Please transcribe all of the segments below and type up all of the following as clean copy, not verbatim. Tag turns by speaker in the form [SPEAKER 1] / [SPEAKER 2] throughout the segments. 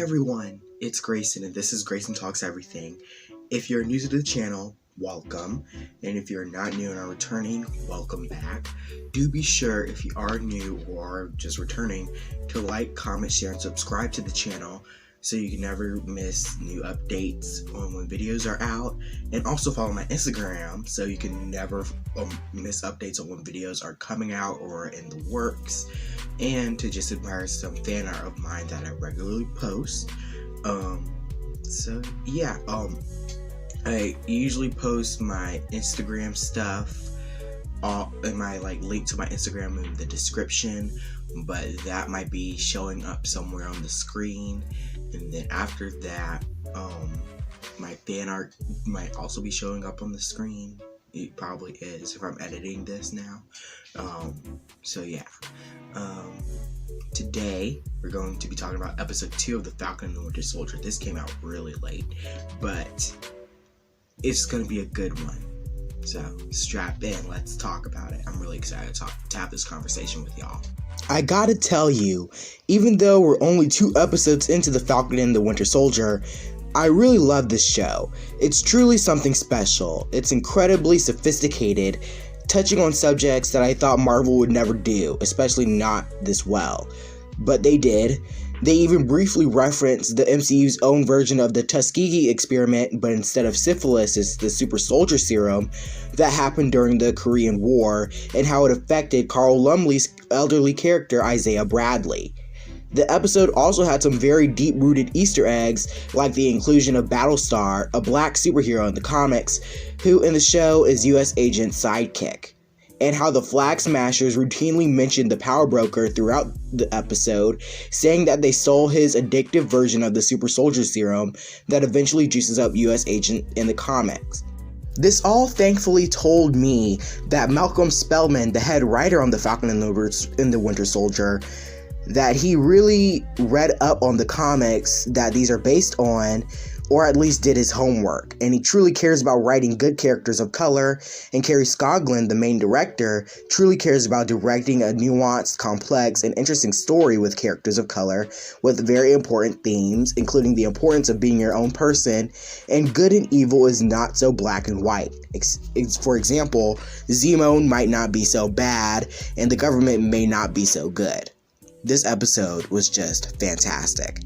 [SPEAKER 1] everyone, it's Grayson and this is Grayson Talks Everything. If you're new to the channel, welcome, and if you're not new and are returning, welcome back. Do be sure, if you are new or just returning, to like, comment, share, and subscribe to the channel so you can never miss new updates on when videos are out, and also follow my Instagram so you can never miss updates on when videos are coming out or in the works, and to just admire some fan art of mine that I regularly post. I usually post my Instagram stuff in my link to my Instagram in the description, but that might be showing up somewhere on the screen. And then after that, my fan art might also be showing up on the screen. It probably is if I'm editing this now. Today we're going to be talking about episode 2 of the Falcon and the Winter Soldier. This came out really late, but it's going to be a good one. So strap in, let's talk about it. I'm really excited to have this conversation with y'all. I gotta tell you, even though we're only 2 episodes into the Falcon and the Winter Soldier, I really love this show. It's truly something special. It's incredibly sophisticated, touching on subjects that I thought Marvel would never do, especially not this well. But they did. They even briefly referenced the MCU's own version of the Tuskegee experiment, but instead of syphilis, it's the super soldier serum that happened during the Korean War, and how it affected Carl Lumbly's elderly character, Isaiah Bradley. The episode also had some very deep-rooted Easter eggs, like the inclusion of Battlestar, a black superhero in the comics, who in the show is US Agent Sidekick, and how the Flag Smashers routinely mentioned the Power Broker throughout the episode, saying that they stole his addictive version of the super soldier serum that eventually juices up US Agent in the comics. This all thankfully told me that Malcolm Spellman, the head writer on the Falcon and the Winter Soldier, that he really read up on the comics that these are based on, or at least did his homework, and he truly cares about writing good characters of color, and Kerry Scoglin, the main director, truly cares about directing a nuanced, complex, and interesting story with characters of color, with very important themes, including the importance of being your own person, and good and evil is not so black and white. For example, Zemo might not be so bad, and the government may not be so good. This episode was just fantastic.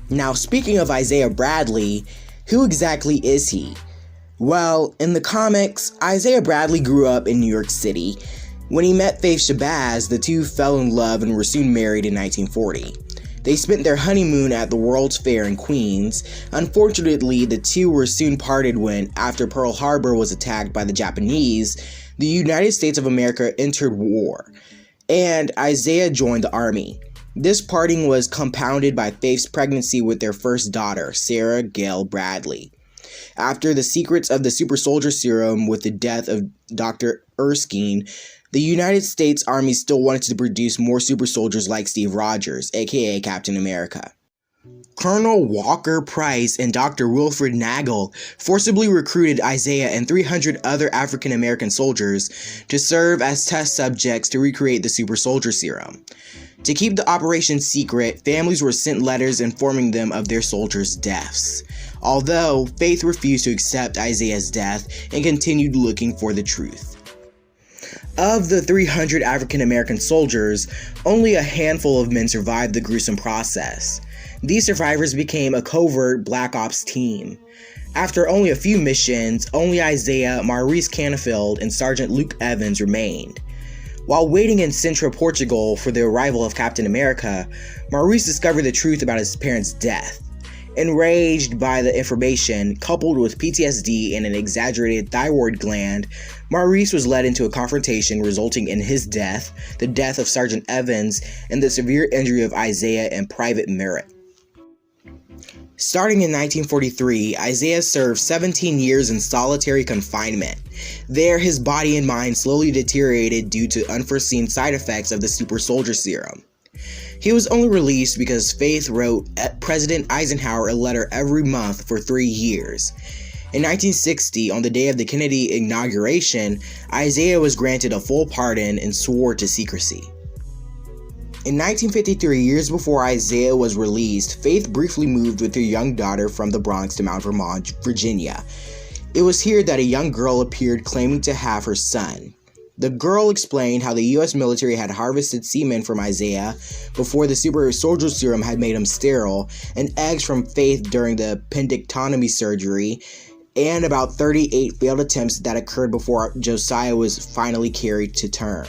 [SPEAKER 1] Now, speaking of Isaiah Bradley, who exactly is he? Well, in the comics, Isaiah Bradley grew up in New York City. When he met Faith Shabazz, the two fell in love and were soon married in 1940. They spent their honeymoon at the World's Fair in Queens. Unfortunately, the two were soon parted when, after Pearl Harbor was attacked by the Japanese, the United States of America entered war, and Isaiah joined the army. This parting was compounded by Faith's pregnancy with their first daughter, Sarah Gale Bradley. After the secrets of the super soldier serum with the death of Dr. Erskine, the United States Army still wanted to produce more super soldiers like Steve Rogers, aka Captain America. Colonel Walker Price and Dr. Wilfred Nagel forcibly recruited Isaiah and 300 other African American soldiers to serve as test subjects to recreate the super soldier serum. To keep the operation secret, families were sent letters informing them of their soldiers' deaths, although Faith refused to accept Isaiah's death and continued looking for the truth. Of the 300 African American soldiers, only a handful of men survived the gruesome process. These survivors became a covert Black Ops team. After only a few missions, only Isaiah, Maurice Canfield, and Sergeant Luke Evans remained. While waiting in Sintra, Portugal for the arrival of Captain America, Maurice discovered the truth about his parents' death. Enraged by the information, coupled with PTSD and an exaggerated thyroid gland, Maurice was led into a confrontation resulting in his death, the death of Sergeant Evans, and the severe injury of Isaiah and Private Merritt. Starting in 1943, Isaiah served 17 years in solitary confinement. There, his body and mind slowly deteriorated due to unforeseen side effects of the super soldier serum. He was only released because Faith wrote President Eisenhower a letter every month for 3 years. In 1960, on the day of the Kennedy inauguration, Isaiah was granted a full pardon and swore to secrecy. In 1953, years before Isaiah was released, Faith briefly moved with her young daughter from the Bronx to Mount Vermont, Virginia. It was here that a young girl appeared claiming to have her son. The girl explained how the U.S. military had harvested semen from Isaiah before the super soldier serum had made him sterile, and eggs from Faith during the appendectomy surgery, and about 38 failed attempts that occurred before Josiah was finally carried to term.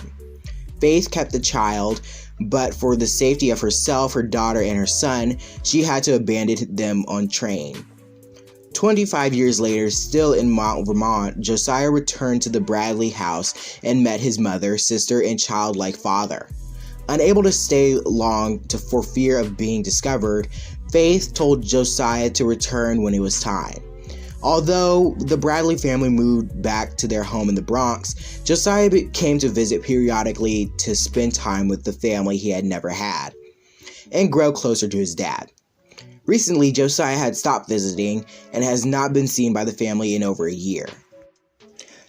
[SPEAKER 1] Faith kept the child, but for the safety of herself, her daughter, and her son, she had to abandon them on train. 25 years later, still in Mount Vermont, Josiah returned to the Bradley house and met his mother, sister, and childlike father. Unable to stay long for fear of being discovered, Faith told Josiah to return when it was time. Although the Bradley family moved back to their home in the Bronx, Josiah came to visit periodically to spend time with the family he had never had, and grow closer to his dad. Recently, Josiah had stopped visiting and has not been seen by the family in over a year.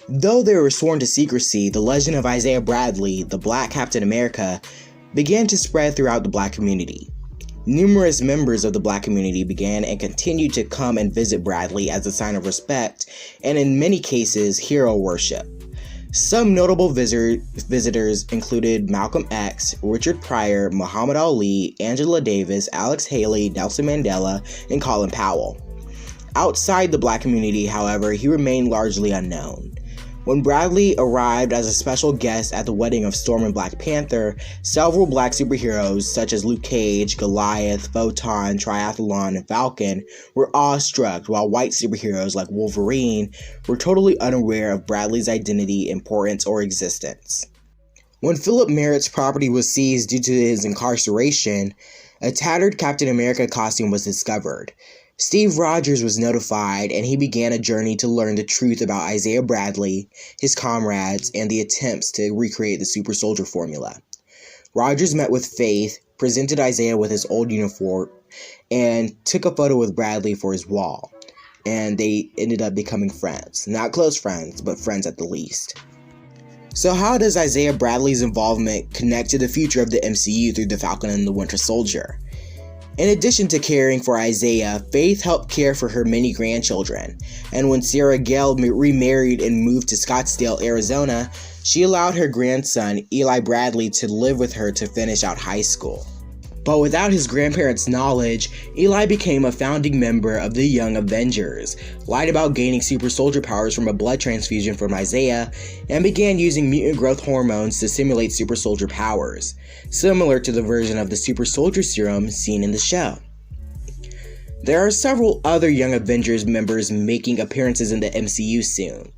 [SPEAKER 1] Though they were sworn to secrecy, the legend of Isaiah Bradley, the Black Captain America, began to spread throughout the Black community. Numerous members of the Black community began and continued to come and visit Bradley as a sign of respect, and in many cases, hero worship. Some notable visitors included Malcolm X, Richard Pryor, Muhammad Ali, Angela Davis, Alex Haley, Nelson Mandela, and Colin Powell. Outside the Black community, however, he remained largely unknown. When Bradley arrived as a special guest at the wedding of Storm and Black Panther, several Black superheroes such as Luke Cage, Goliath, Photon, Triathlon, and Falcon were awestruck, while white superheroes like Wolverine were totally unaware of Bradley's identity, importance, or existence. When Philip Merritt's property was seized due to his incarceration, a tattered Captain America costume was discovered. Steve Rogers was notified, and he began a journey to learn the truth about Isaiah Bradley, his comrades, and the attempts to recreate the super soldier formula. Rogers met with Faith, presented Isaiah with his old uniform, and took a photo with Bradley for his wall. And they ended up becoming friends. Not close friends, but friends at the least. So how does Isaiah Bradley's involvement connect to the future of the MCU through the Falcon and the Winter Soldier? In addition to caring for Isaiah, Faith helped care for her many grandchildren, and when Sarah Gale remarried and moved to Scottsdale, Arizona, she allowed her grandson, Eli Bradley, to live with her to finish out high school. But without his grandparents' knowledge, Eli became a founding member of the Young Avengers, lied about gaining super soldier powers from a blood transfusion from Isaiah, and began using mutant growth hormones to simulate super soldier powers, similar to the version of the super soldier serum seen in the show. There are several other Young Avengers members making appearances in the MCU soon.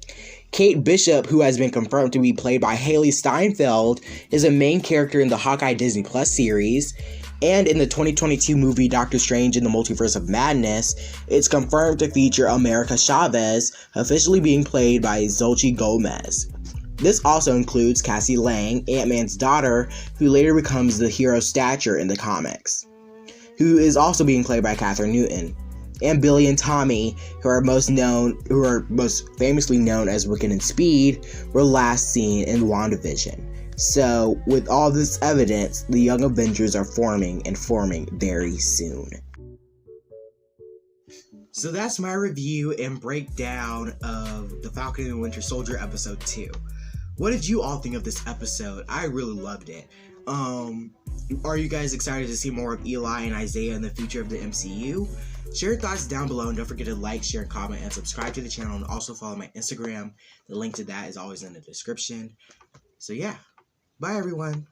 [SPEAKER 1] Kate Bishop, who has been confirmed to be played by Haley Steinfeld, is a main character in the Hawkeye Disney Plus series, and in the 2022 movie Doctor Strange in the Multiverse of Madness, it's confirmed to feature America Chavez, officially being played by Xochitl Gomez. This also includes Cassie Lang, Ant-Man's daughter, who later becomes the hero Stature in the comics, who is also being played by Katherine Newton, and Billy and Tommy, who are most famously known as Wiccan and Speed, were last seen in WandaVision. So, with all this evidence, the Young Avengers are forming very soon. So that's my review and breakdown of the Falcon and Winter Soldier episode 2. What did you all think of this episode? I really loved it. Are you guys excited to see more of Eli and Isaiah in the future of the MCU? Share your thoughts down below, and don't forget to like, share, comment, and subscribe to the channel, and also follow my Instagram. The link to that is always in the description. So yeah. Bye, everyone.